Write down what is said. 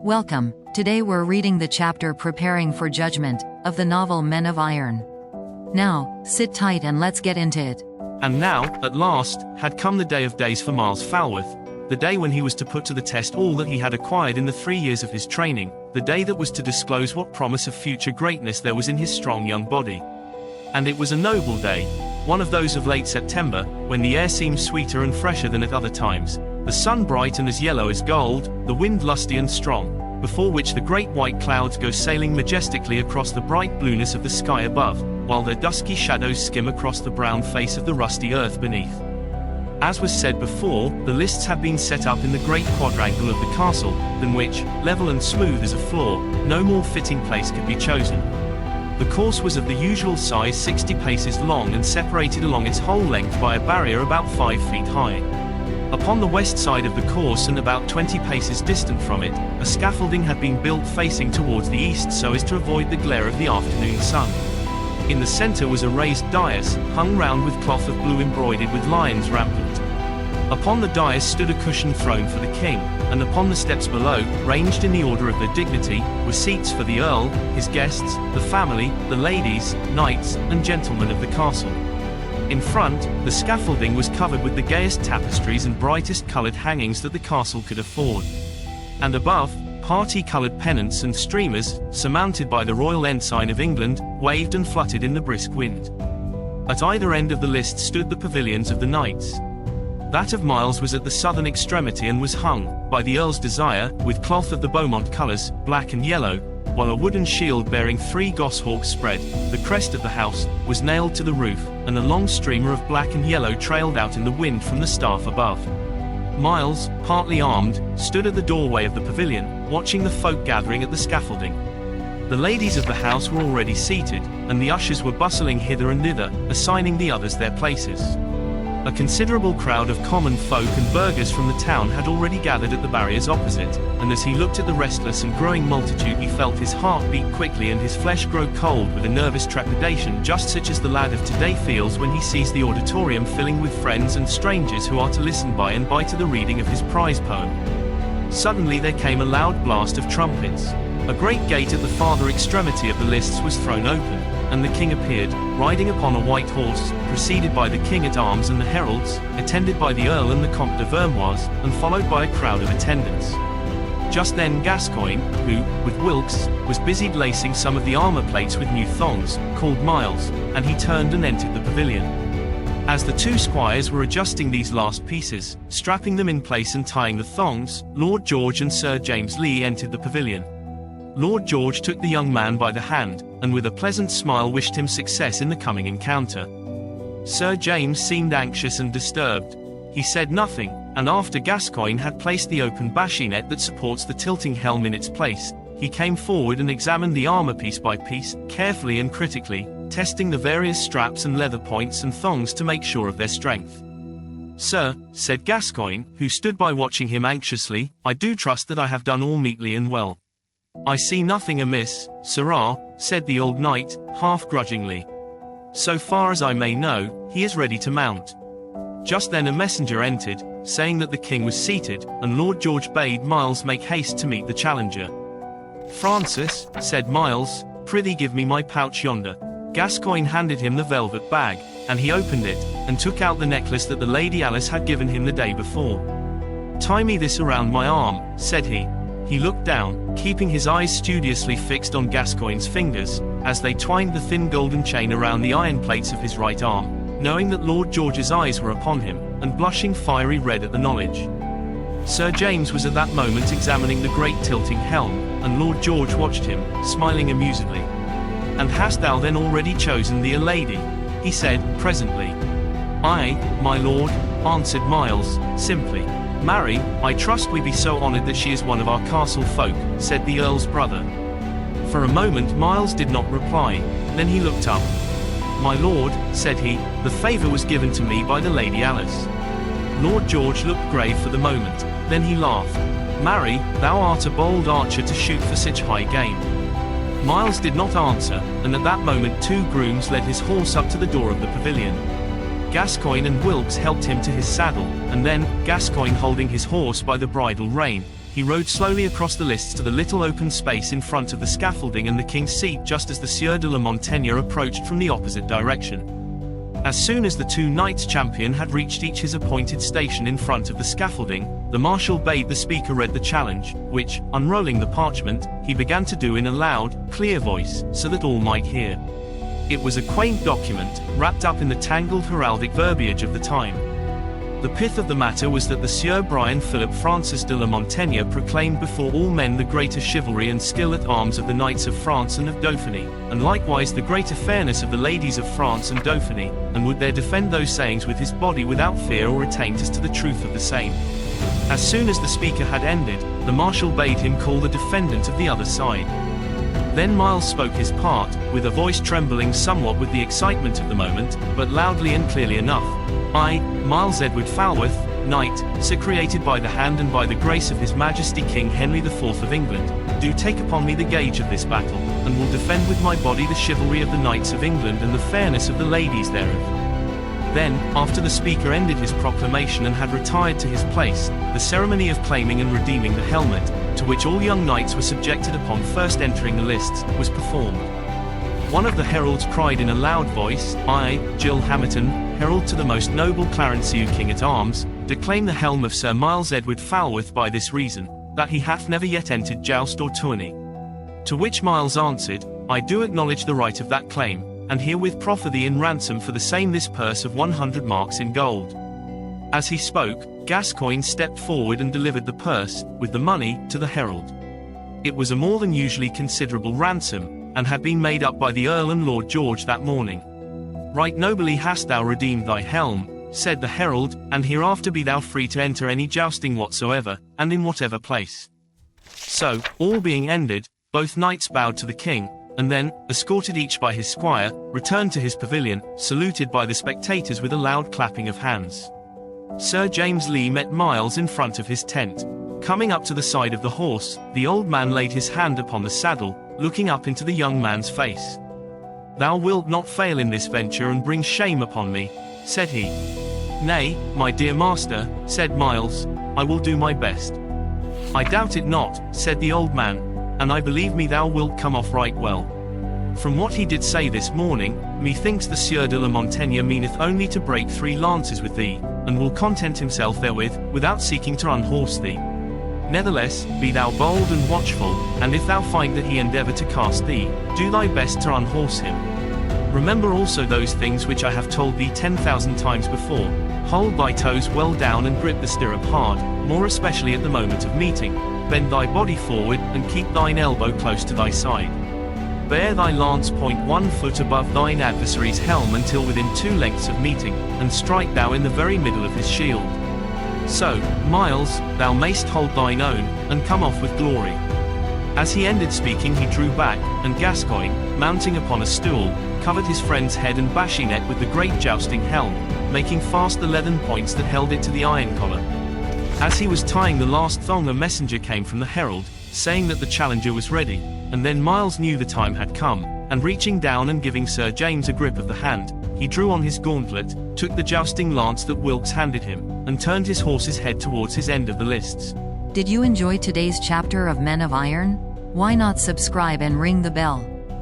Welcome. Today we're reading the chapter Preparing for Judgment of the novel Men of Iron. Now, sit tight and let's get into it. And now, at last, had come the day of days for Miles Falworth, the day when he was to put to the test all that he had acquired in the 3 years of his training, the day that was to disclose what promise of future greatness there was in his strong young body. And it was a noble day, one of those of late September, when the air seemed sweeter and fresher than at other times, the sun bright and as yellow as gold, the wind lusty and strong, before which the great white clouds go sailing majestically across the bright blueness of the sky above, while their dusky shadows skim across the brown face of the rusty earth beneath. As was said before, the lists had been set up in the great quadrangle of the castle, than which, level and smooth as a floor, no more fitting place could be chosen. The course was of the usual size, 60 paces long, and separated along its whole length by a barrier about 5 feet high. Upon the west side of the course and about 20 paces distant from it, a scaffolding had been built facing towards the east so as to avoid the glare of the afternoon sun. In the center was a raised dais, hung round with cloth of blue embroidered with lions rampant. Upon the dais stood a cushioned throne for the king, and upon the steps below, ranged in the order of their dignity, were seats for the earl, his guests, the family, the ladies, knights, and gentlemen of the castle. In front, the scaffolding was covered with the gayest tapestries and brightest colored hangings that the castle could afford. And above, party-colored pennants and streamers, surmounted by the royal ensign of England, waved and fluttered in the brisk wind. At either end of the list stood the pavilions of the knights. That of Miles was at the southern extremity and was hung, by the earl's desire, with cloth of the Beaumont colors, black and yellow, while a wooden shield bearing 3 goshawks spread, the crest of the house, was nailed to the roof, and a long streamer of black and yellow trailed out in the wind from the staff above. Miles, partly armed, stood at the doorway of the pavilion, watching the folk gathering at the scaffolding. The ladies of the house were already seated, and the ushers were bustling hither and thither, assigning the others their places. A considerable crowd of common folk and burghers from the town had already gathered at the barriers opposite, and as he looked at the restless and growing multitude he felt his heart beat quickly and his flesh grow cold with a nervous trepidation just such as the lad of today feels when he sees the auditorium filling with friends and strangers who are to listen by and by to the reading of his prize poem. Suddenly there came a loud blast of trumpets. A great gate at the farther extremity of the lists was thrown open, and the king appeared, riding upon a white horse, preceded by the king-at-arms and the heralds, attended by the earl and the Comte de Vermoise, and followed by a crowd of attendants. Just then Gascoigne, who, with Wilkes, was busied lacing some of the armor plates with new thongs, called Miles, and he turned and entered the pavilion. As the 2 squires were adjusting these last pieces, strapping them in place and tying the thongs, Lord George and Sir James Lee entered the pavilion. Lord George took the young man by the hand, and with a pleasant smile wished him success in the coming encounter. Sir James seemed anxious and disturbed. He said nothing, and after Gascoigne had placed the open bascinet that supports the tilting helm in its place, he came forward and examined the armor piece by piece, carefully and critically, testing the various straps and leather points and thongs to make sure of their strength. "Sir," said Gascoigne, who stood by watching him anxiously, "I do trust that I have done all meetly and well." "I see nothing amiss, sirrah," said the old knight, half grudgingly. "So far as I may know, he is ready to mount." Just then a messenger entered, saying that the king was seated, and Lord George bade Miles make haste to meet the challenger. "Francis," said Miles, "prithee give me my pouch yonder." Gascoigne handed him the velvet bag, and he opened it, and took out the necklace that the Lady Alice had given him the day before. "Tie me this around my arm," said he. He looked down, keeping his eyes studiously fixed on Gascoigne's fingers, as they twined the thin golden chain around the iron plates of his right arm, knowing that Lord George's eyes were upon him, and blushing fiery red at the knowledge. Sir James was at that moment examining the great tilting helm, and Lord George watched him, smiling amusedly. "And hast thou then already chosen thee a lady?" he said, presently. "Aye, my lord," answered Miles, simply. "Marry, I trust we be so honored that she is one of our castle folk," said the earl's brother. For a moment Miles did not reply, then he looked up. "My lord," said he, "the favor was given to me by the Lady Alice." Lord George looked grave for the moment, then he laughed. "Marry, thou art a bold archer to shoot for such high game." Miles did not answer, and at that moment 2 grooms led his horse up to the door of the pavilion. Gascoigne and Wilkes helped him to his saddle, and then, Gascoigne holding his horse by the bridle rein, he rode slowly across the lists to the little open space in front of the scaffolding and the king's seat just as the Sieur de la Montaigne approached from the opposite direction. As soon as the two knights champion had reached each his appointed station in front of the scaffolding, the marshal bade the speaker read the challenge, which, unrolling the parchment, he began to do in a loud, clear voice, so that all might hear. It was a quaint document, wrapped up in the tangled heraldic verbiage of the time. The pith of the matter was that the Sieur Brian Philip Francis de la Montaigne proclaimed before all men the greater chivalry and skill at arms of the knights of France and of Dauphiny, and likewise the greater fairness of the ladies of France and Dauphiny, and would there defend those sayings with his body without fear or attaint as to the truth of the same. As soon as the speaker had ended, the marshal bade him call the defendant of the other side. Then Myles spoke his part, with a voice trembling somewhat with the excitement of the moment, but loudly and clearly enough. I, Myles Edward Falworth, Knight, secreted by the hand and by the grace of His Majesty King Henry IV of England, do take upon me the gage of this battle, and will defend with my body the chivalry of the knights of England and the fairness of the ladies thereof. Then, after the speaker ended his proclamation and had retired to his place, the ceremony of claiming and redeeming the helmet, to which all young knights were subjected upon first entering the lists, was performed. One of the heralds cried in a loud voice, I, Gill Hamerton, herald to the most noble Clarencieux King at Arms, declaim the helm of Sir Myles Edward Falworth by this reason, that he hath never yet entered joust or tourney. To which Myles answered, I do acknowledge the right of that claim, and herewith proffer thee in ransom for the same this purse of 100 marks in gold. As he spoke, Gascoigne stepped forward and delivered the purse, with the money, to the herald. It was a more than usually considerable ransom, and had been made up by the Earl and Lord George that morning. Right nobly hast thou redeemed thy helm, said the herald, and hereafter be thou free to enter any jousting whatsoever, and in whatever place. So, all being ended, both knights bowed to the king, and then, escorted each by his squire, returned to his pavilion, saluted by the spectators with a loud clapping of hands. Sir James Lee met Myles in front of his tent. Coming up to the side of the horse, the old man laid his hand upon the saddle, looking up into the young man's face. Thou wilt not fail in this venture and bring shame upon me, said he. Nay, my dear master, said Myles, I will do my best. I doubt it not, said the old man, and I believe me thou wilt come off right well. From what he did say this morning, methinks the Sieur de la Montaigne meaneth only to break 3 lances with thee, and will content himself therewith, without seeking to unhorse thee. Nevertheless, be thou bold and watchful, and if thou find that he endeavour to cast thee, do thy best to unhorse him. Remember also those things which I have told thee 10,000 times before. Hold thy toes well down and grip the stirrup hard, more especially at the moment of meeting. Bend thy body forward, and keep thine elbow close to thy side. Bear thy lance point 1 foot above thine adversary's helm until within 2 lengths of meeting, and strike thou in the very middle of his shield. So, Myles, thou mayst hold thine own, and come off with glory. As he ended speaking he drew back, and Gascoigne, mounting upon a stool, covered his friend's head and bassinet with the great jousting helm, making fast the leathern points that held it to the iron collar. As he was tying the last thong a messenger came from the herald, saying that the challenger was ready, and then Myles knew the time had come, and reaching down and giving Sir James a grip of the hand, he drew on his gauntlet, took the jousting lance that Wilkes handed him, and turned his horse's head towards his end of the lists. Did you enjoy today's chapter of Men of Iron? Why not subscribe and ring the bell?